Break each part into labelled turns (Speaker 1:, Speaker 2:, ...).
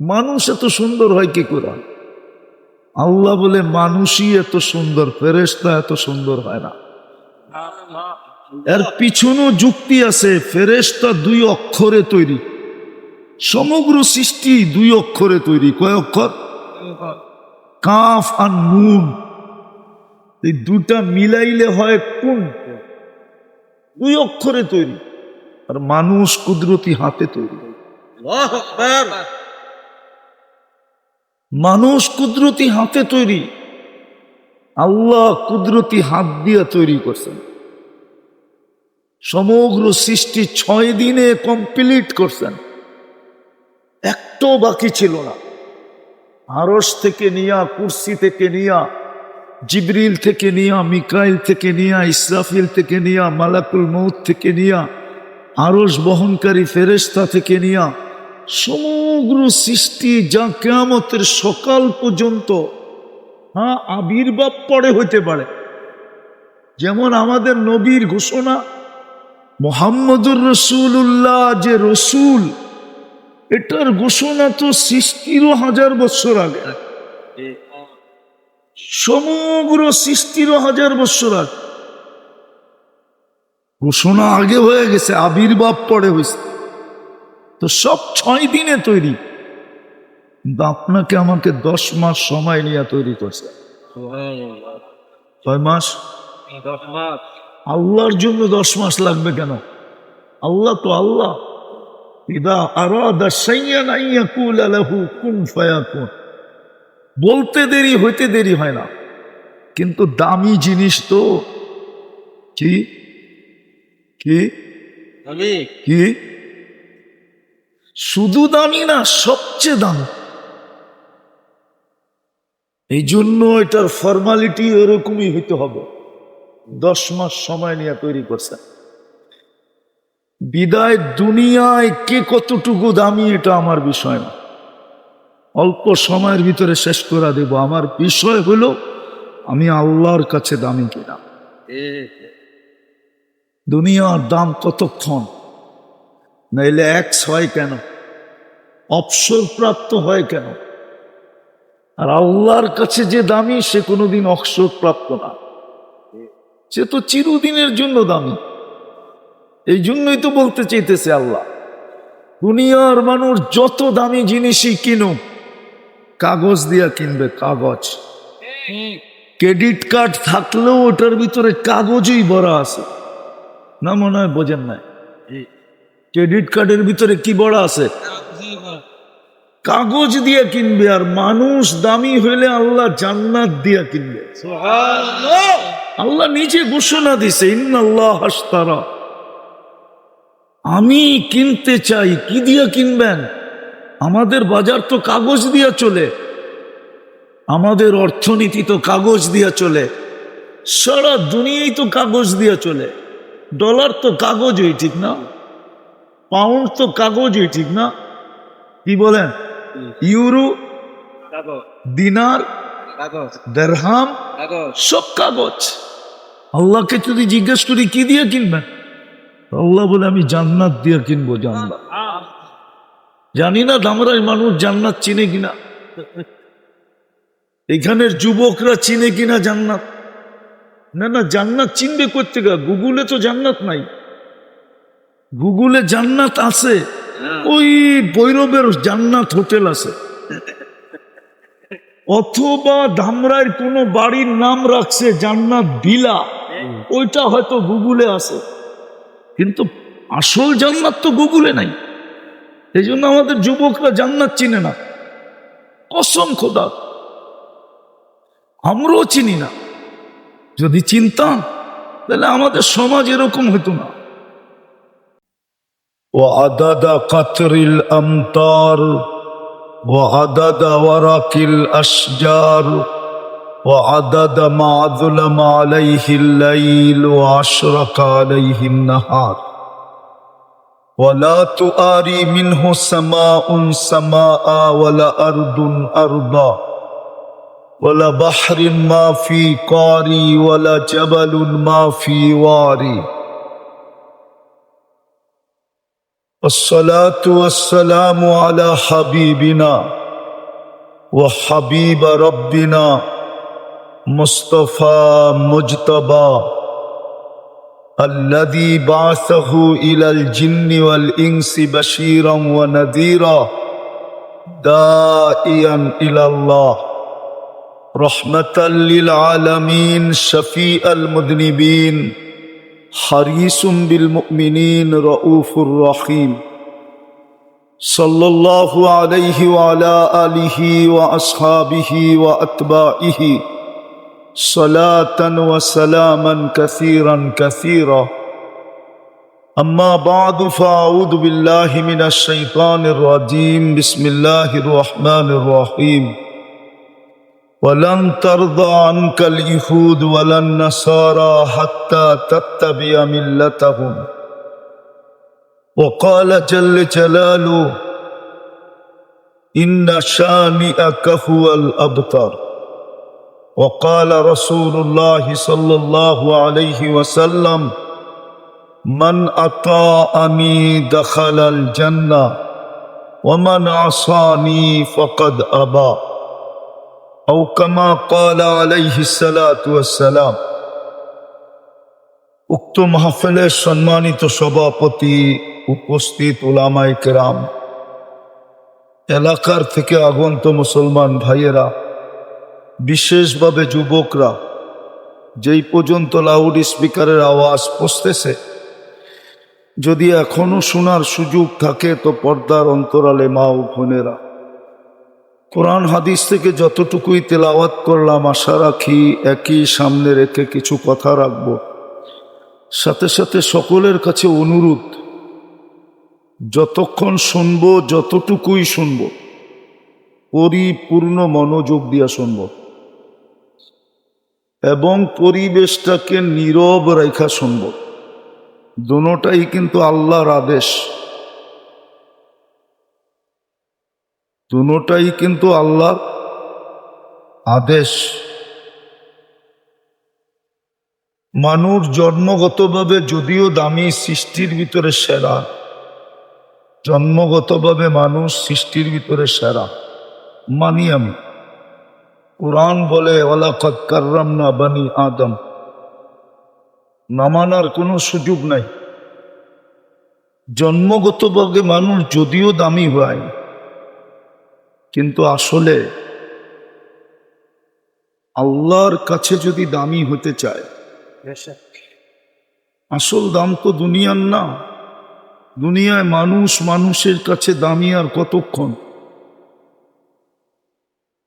Speaker 1: মানুষ এত সুন্দর হয় কি করে? আল্লাহ বলে মানুষই এত সুন্দর, ফেরেশতা এত সুন্দর হয় না। এর পিছনেও যুক্তি আছে। ফেরেশতা 2 অক্ষরে তৈরি, সমগ্র সৃষ্টি 2 অক্ষরে তৈরি। কয় অক্ষর? কাফ আর নুন, এই দুটা মিলাইলে হয় কোন, 2 অক্ষরে তৈরি। আর মানুষ কুদরতি হাতে তৈরি। মানুষ কুদরতি হাতে তৈরি, আল্লাহ কুদরতি হাত দিয়ে তৈরি করছেন। সমগ্র সৃষ্টি 6 দিনে কমপ্লিট করছেন, একটাও বাকি ছিল না। আরশ থেকে নিয়া, কুরসি থেকে নিয়া, জিবরিল থেকে নিয়া, মিকাইল থেকে নিয়া, ইসরাফিল থেকে নিয়া, মালাকুল মউত থেকে নিয়া, আরশ বহনকারী ফেরেশতা থেকে নিয়া, সমগ্র সৃষ্টি যা কিয়ামতের সকাল পর্যন্ত আবির্ভাব পরে হইতে পারে। যেমন আমাদের নবীর ঘোষণা মুহাম্মদুর রাসূলুল্লাহ যে রসুল, এটার ঘোষণা তো সৃষ্টিরও 1000 বছর আগে, সমগ্র সৃষ্টিরও 1000 বছর আগে ঘোষণা আগে হয়ে গেছে, আবির্ভাব পরে হয়েছে। তো সব 6 দিনে তৈরি, কিন্তু আপনাকে আমাকে 10 মাস সময় নিয়ে তৈরি করছে। 6 মাস?
Speaker 2: 10 মাস।
Speaker 1: আল্লাহর জন্য 10 মাস লাগবে কেন? আল্লাহ তো আল্লাহ। ইদা আরাদা শাইআন আন ইয়াকুলা লাহু কুন ফায়াকুন, বলতে দেরি হইতে দেরি হয় না, কিন্তু দামি জিনিস তো। কি কি কি? শুধু দামি না, সবচেয়ে দামি। এই জন্য এটার ফর্মালিটি এরকমই হইতে হবে। 10 মাস সময় নিয়ে তৈরি করছে। বিদায় দুনিয়ায় কে কতটুকু দামি এটা আমার বিষয় না, অল্প সময়ের ভিতরে শেষ করে দেব। আমার বিষয় হলো আমি আল্লাহর কাছে দামি কিনা। দুনিয়ার দাম কতক্ষণ, নাইলে এক্স হয় কেন, অবসরপ্রাপ্ত হয় কেন? আর আল্লাহর কাছে যে দামি সে কোনোদিন অবসরপ্রাপ্ত না, সে তো চিরদিনের জন্য দামি। এই জন্যই তো বলতে চাইতেছে আল্লাহ, দুনিয়ার মানুষ যত দামি জিনিসই কিনুক, কাগজ দিয়া কিনবে, কাগজ। ক্রেডিট কার্ড থাকলেও ওটার ভিতরে কাগজই ভরা আছে, না মনে হয় বোঝেন নাই? ক্রেডিট কার্ডের ভিতরে কি ভরা আছে? কাগজ দিয়ে কিনবে। আর মানুষ দামি হইলে আল্লাহ জান্নাত দিয়া কিনবে। আল্লাহ নিজে ঘোষণা দিছে, ইন্নাল্লাহ আশতারা, আমি কিনতে চাই। কি দিয়া কিনবেন? আমাদের বাজার তো কাগজ দিয়া চলে, আমাদের অর্থনীতি তো কাগজ দিয়া চলে, সারা দুনিয়াই তো কাগজ দিয়া চলে। ডলার তো কাগজই, ঠিক না? পাউন্ড তো কাগজই, ঠিক না? কি বলেন? ইউরো, দিনার, দিরহাম, সব কাগজ। আল্লাহকে যদি জিজ্ঞেস করি কি দিয়ে কিনবেন, আল্লাহ বলে আমি জান্নাত দিয়ে কিনবো। জান্নাত। জানি না দামরাই মানুষ জান্নাত চিনে কিনা, এখানের যুবকরা চিনে কিনা জান্নাত? না না, জান্নাত চিনবে করতে গা, গুগলে তো জান্নাত নাই। গুগলে জান্নাত আছে, ওই ভৈরবের জান্নাত হোটেল আছে, অথবা ধামরাইয়ের কোন বাড়ির নাম রাখছে জান্নাত ভিলা, ওইটা হয়তো গুগলে আছে, কিন্তু আসল জান্নাত তো গুগলে নাই। এই জন্য আমাদের যুবকরা জান্নাত চিনে না। কসম খোদা, আমরাও চিনি না। যদি চিনতাম তাহলে আমাদের সমাজ এরকম হতো না। وعدد قطر الأمطار وعدد ورق الأشجار وعدد ما ظلم عليه الليل وأشرق عليه النهار ولا تؤاري منه سماء سماء ولا أرض أرضا ولا بحر ما في قاري ولا جبل ما في واري الصلاة والسلام على حبيبنا وحبيب ربنا مصطفى مجتبى الذي بعثه إلى الجن والإنس بشيرا ونذيرا داعيا إلى الله رحمة للعالمين شفيع المذنبين حريص بالمؤمنين رؤوف رحيم صلى الله عليه وعلى آله وأصحابه وأتباعه صلاة وسلاما كثيرا كثيرا أما بعد فأعوذ بالله من الشيطان الرجيم بسم الله الرحمن الرحيم ولن ترضى عنك اليهود ولا النصارى حتى تتبع ملتهم وقال جل جلاله إن شانئك هو الأبتر وقال رسول الله صلى الله عليه وسلم من أطاعني دخل الجنة ومن عصاني فقد أبى أو كما قال عليه الصلاة والسلام উক্ত মাহফিলের সম্মানিত সভাপতি, উপস্থিত উলামায়ে কেরাম, এলাকার থেকে আগত মুসলমান ভাইয়েরা, বিশেষভাবে যুবকরা, যেই পর্যন্ত লাউড স্পিকারের আওয়াজ পৌঁছতেছে, যদি এখনো শোনার সুযোগ থাকে তো পর্দার অন্তরালে মা ও বোনেরা, কোরআন হাদিস থেকে যতটুকুই তেলাওয়াত করলাম আশা রাখি একই সামনে রেখে কিছু কথা রাখব। সাথে সাথে সকলের কাছে অনুরোধ, যতক্ষণ শুনব যতটুকুই শুনব পরিপূর্ণ মনোযোগ দিয়া শুনব এবং পরিবেশটাকে নীরব রেখা শুনব। দুটোটাই কিন্তু আল্লাহর আদেশ, দুটোটাই কিন্তু আল্লাহর আদেশ। মানুষ জন্মগতভাবে যদিও দামি, সৃষ্টির ভিতরে সেরা, জন্মগতভাবে মানুষ সৃষ্টির ভিতরে সেরা মানি আমি। কুরআন বলে ওয়ালাকাদ কাররামনা বানি আদম, না মানার কোনো সুযোগ নাই। জন্মগতভাবে মানুষ যদিও দামি হয়, কিন্তু আসলে আল্লাহর কাছে যদি দামি হতে চায়, আসল দাম তো দুনিয়ার না। দুনিয়ায় মানুষ মানুষের কাছে দামি আর কতক্ষণ?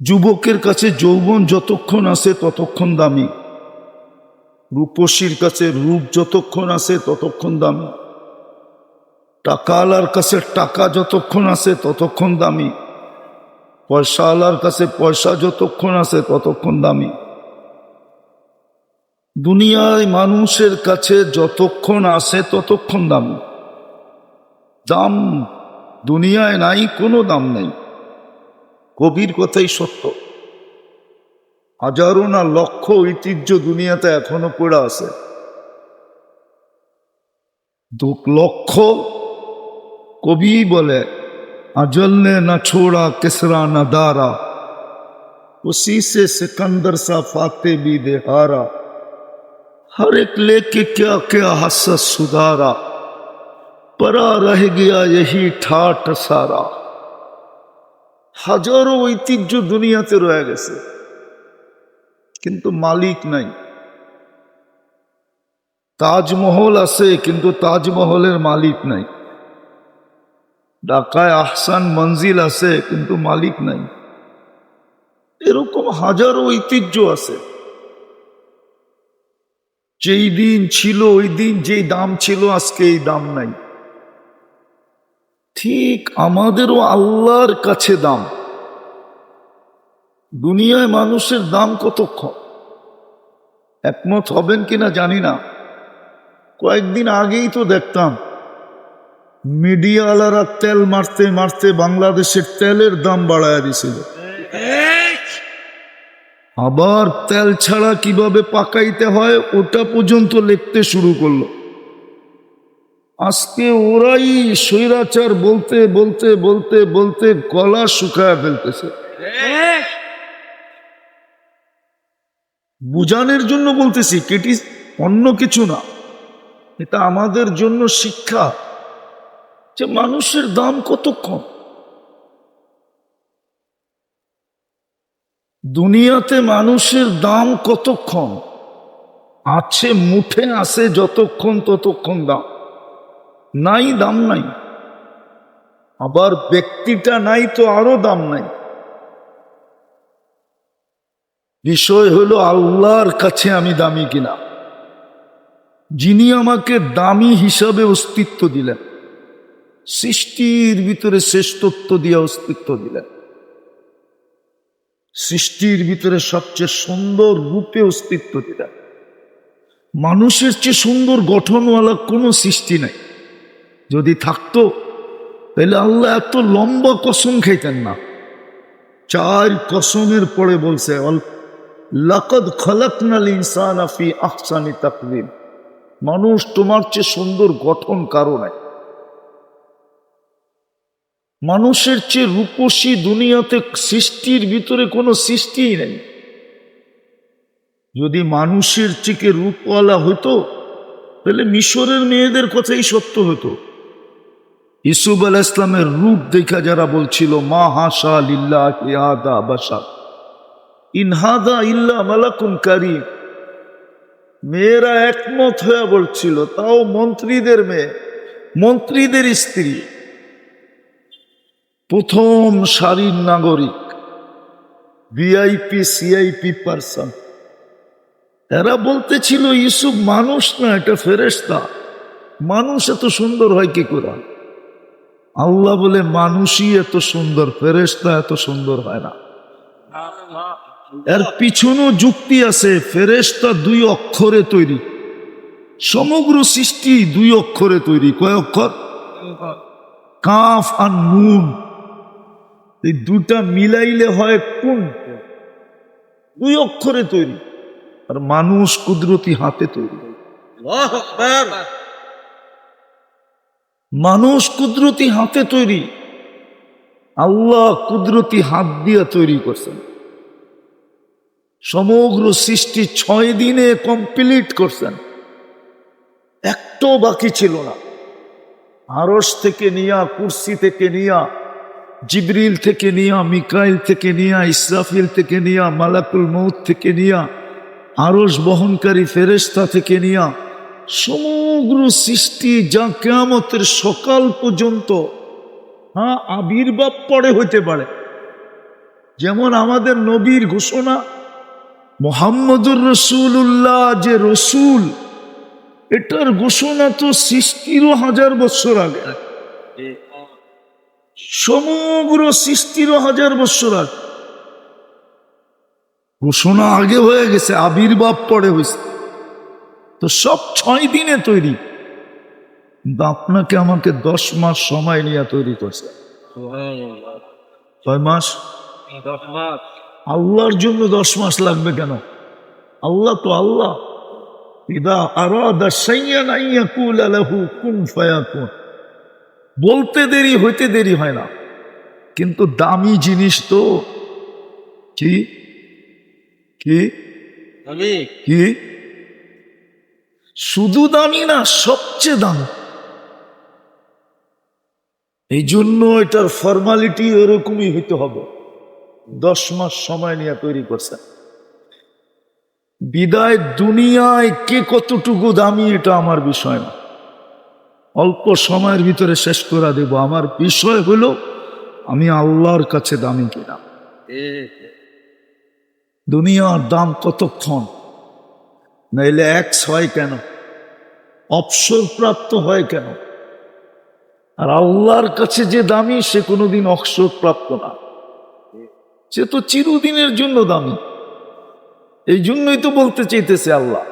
Speaker 1: যুবকের কাছে যৌবন যতক্ষণ আছে ততক্ষণ দামি, রূপসীর কাছে রূপ যতক্ষণ আছে ততক্ষণ দামি, টাকাওয়ালার কাছে টাকা যতক্ষণ আছে ততক্ষণ দামি, পয়সাওয়ালার কাছে পয়সা যতক্ষণ আছে ততক্ষণ দামি। দুনিয়ায় মানুষের কাছে যতক্ষণ আছে ততক্ষণ দামি। দাম দুনিয়ায় নাই, কোনো দাম নেই। কবির কথাই সত্য। হাজারো না লক্ষ ঐতিহ্য দুনিয়াতে এখনো পড়ে আছে। 2 লক্ষ কবি বলে अजल ने न छोड़ा किसरा न दारा, उसी से सिकंदर सा फाते भी दे हारा, हर एक लेके क्या क्या हसस सुधारा, परा रह गया यही ठाठ सारा। হাজারো ঐতিহ্য দুনিয়াতে রয়ে গেছে, কিন্তু মালিক নাই। তাজমহল আছে, কিন্তু তাজমহলের মালিক নাই। ঢাকায় আহসান মঞ্জিল আছে, কিন্তু মালিক নাই। এরকম হাজারো ঐতিহ্য আছে। যেই দিন ছিল ওই দিন যেই দাম ছিল, আজকে এই দাম নাই। ঠিক আমাদেরও আল্লাহর কাছে দাম। দুনিয়ায় মানুষের দাম কতক্ষণ? একমত হবেন কিনা জানি না। কয়েকদিন আগেই তো দেখতাম মিডিয়াওয়ালারা তেল মারতে মারতে বাংলাদেশের তেলের দাম বাড়ায় দিছিল। আবার তেল ছাড়া কিভাবে পাকাইতে হয় ওটা পর্যন্ত লিখতে শুরু করলো। আজকে ওরাই স্বৈরাচার বলতে বলতে বলতে বলতে গলা শুকায় ফেলতেছে। বুঝানোর জন্য বলতেছি, কেটি অন্য কিছু না, এটা আমাদের জন্য শিক্ষা যে মানুষের দাম কতক্ষণ। দুনিয়াতে মানুষের দাম কতক্ষণ আছে, মুঠে আছে যতক্ষণ ততক্ষণ দাম, নাই দাম নাই। আবার ব্যক্তিটা নাই তো আরো দাম নাই। বিষয় হলো আল্লাহর কাছে আমি দামি কিনা, যিনি আমাকে দামি হিসাবে অস্তিত্ব দিলেন, সৃষ্টির ভিতরে শ্রেষ্ঠত্ব দিয়ে অস্তিত্ব দিলেন, সৃষ্টির ভিতরে সবচেয়ে সুন্দর রূপে অস্তিত্ব দিলেন। মানুষের চেয়ে সুন্দর গঠনওয়ালা কোনো সৃষ্টি নাই। যদি থাকতো তাহলে আল্লাহ এত লম্বা কসম খাইতেন না। 4 কসমের পরে বলছে লাকাদ খালাকনাল ইনসানা ফি আহসানি তাকওয়িম, মানুষ তোমার চেয়ে সুন্দর গঠন কারো নাই। মানুষের চেয়ে রূপসী দুনিয়াতে সৃষ্টির ভিতরে কোনো সৃষ্টিই নেই। যদি মানুষের চেয়ে রূপওয়ালা হতো তাহলে মিশরের মেয়েদের কথাই সত্য হতো। ইসুফ আলাইহিস ইসলামের রূপ দেখা যারা বলছিল মা হাসা লিল্লাহি হাদা বাশার ইন হাদা ইল্লা মালাকুন কারীম, মেয়েরা একমত হয়ে বলছিল, তাও মন্ত্রীদের মেয়ে, মন্ত্রীদের স্ত্রী, প্রথম সারির নাগরিক, ভিআইপি সিআইপি পারসন, এরা বলতেছিল ইউসুফ মানুষ না, এটা ফেরেশতা। মানুষ এত সুন্দর হয় কি করে? আল্লাহ বলে মানুষই এত সুন্দর, ফেরেশতা এত সুন্দর হয় না। এর পিছনেও যুক্তি আছে। ফেরেশতা 2 অক্ষরে তৈরি, সমগ্র সৃষ্টি 2 অক্ষরে তৈরি। কয় অক্ষর? কাফ আর নুন, এই দুটা মিলাইলে হয় কোন, 2 অক্ষরে তৈরি। আর মানুষ কুদরতি হাতে তৈরি। মানুষ কুদরতি হাতে তৈরি, আল্লাহ কুদরতি হাত দিয়ে তৈরি করছেন। সমগ্র সৃষ্টি 6 দিনে কমপ্লিট করছেন, একটাও বাকি ছিল না। আরশ থেকে নিয়া, কুরসি থেকে নিয়া, জিবরিল থেকে নিয়া, মিকাইল থেকে নিয়া, ইসরাফিল থেকে নিয়া, মালাকুল মউত থেকে নিয়া, আরশ বহনকারী ফেরেশতা থেকে নিয়া, সমগ্র সৃষ্টি যা কিয়ামতের সকাল পর্যন্ত আবির্ভাব পরে হইতে পারে। যেমন আমাদের নবীর ঘোষণা মুহাম্মদুর রাসূলুল্লাহ যে রসুল, এটার ঘোষণা তো সৃষ্টিরও 1000 বছর আগে, সমগ্র সৃষ্টিরও 1000 বছর আগে ঘোষণা আগে হয়ে গেছে, আবির্ভাব পরে হয়েছে। তো সব 6 দিনে তৈরি, কিন্তু আপনাকে আমাকে 10 মাস সময় নিয়ে তৈরি করছে। 6 মাস?
Speaker 2: 10 মাস।
Speaker 1: আল্লাহর জন্য 10 মাস লাগবে কেন? আল্লাহ তো আল্লাহ। ইদা আরাদা শাইআন আন ইয়াকুলা লাহু কুন ফায়াকুন, বলতে দেরি হইতে দেরি হয় না। কিন্তু দামি জিনিস তো কি কি কি শুধু দামি না, সবচেয়ে দামি। এই জন্য এটার ফর্মালিটি এরকমই হইতে হবে। 10 মাস সময় নিয়ে তৈরি করছে। বিদায় দুনিয়ায় কে কতটুকু দামি এটা আমার বিষয় না, অল্প সময়ের ভিতরে শেষ করে দেব। আমার বিষয় হলো আমি আল্লাহর কাছে দামি কিনা। দুনিয়ার দাম কতক্ষণ, নাইলে এক্স হয় কেন, অবসর প্রাপ্ত হয় কেন? আর আল্লাহর কাছে যে দামি সে কোনোদিন অবসর প্রাপ্ত না, সে তো চিরদিনের জন্য দামি। এই জন্যই তো বলতে চাইতেছে আল্লাহ,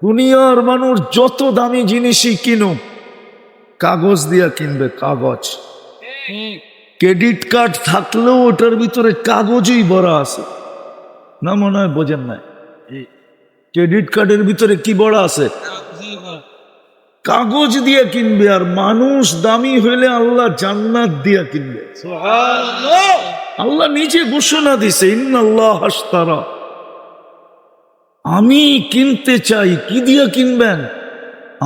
Speaker 1: দুনিয়ার মানুষ যত দামি জিনিসই কিনুক, কাগজ দিয়া কিনবে, কাগজ। ক্রেডিট কার্ড থাকলেও ওটার ভিতরে কাগজই ভরা আছে না, মনে হয় বোঝেন নাই? ক্রেডিট কার্ডের ভিতরে কি ভরা আছে? কাগজ দিয়ে কিনবে, আর মানুষ দামি হইলে আল্লাহ জান্নাত দিয়ে কিনবে। আল্লাহ নিজে ঘোষণা দিছে, ইন্নাল্লাহ আশতারা। আমি কিনতে চাই। কি দিয়ে কিনবেন?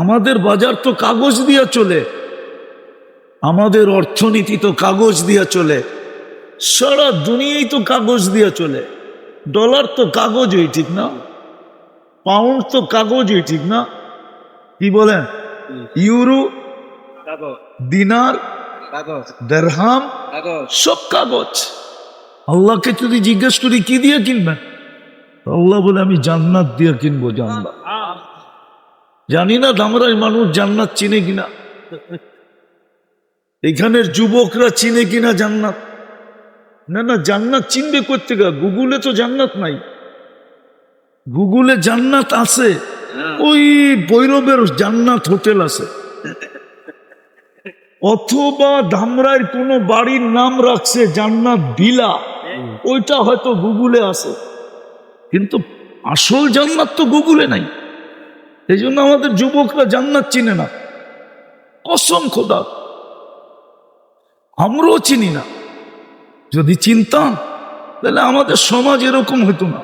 Speaker 1: আমাদের বাজার তো কাগজ দিয়ে চলে, আমাদের অর্থনীতি তো কাগজ দিয়ে চলে, সারা দুনিয়াই তো কাগজ দিয়ে চলে। ডলার তো কাগজই, ঠিক না? পাউন্ড তো কাগজই, ঠিক না? কি বলেন? ইউরো, দিনার, দিরহাম, সব কাগজ। আল্লাহকে যদি জিজ্ঞেস করি কি দিয়ে কিনবেন, আল্লাহ বলে আমি জান্নাত দিয়ে কিনবো। জান্নাত। জানি না ধামরাই মানুষ জান্নাত চিনে কিনা, এখানের যুবকরা চিনে কিনা জান্নাত। না না, জান্নাত চিনবে করতে গা, গুগলে তো জান্নাত নাই। গুগলে জান্নাত আছে, ওই ভৈরবের জান্নাত হোটেল আছে, অথবা ধামরাইয়ের কোন বাড়ির নাম রাখছে জান্নাত ভিলা, ওইটা হয়তো গুগলে আছে, কিন্তু আসল জান্নাত তো গুগলে নাই। এই জন্য আমাদের যুবকরা জান্নাত চিনে না। কসম খোদা, আমরাও চিনি না। যদি চিনতাম তাহলে আমাদের সমাজ এরকম হতো না।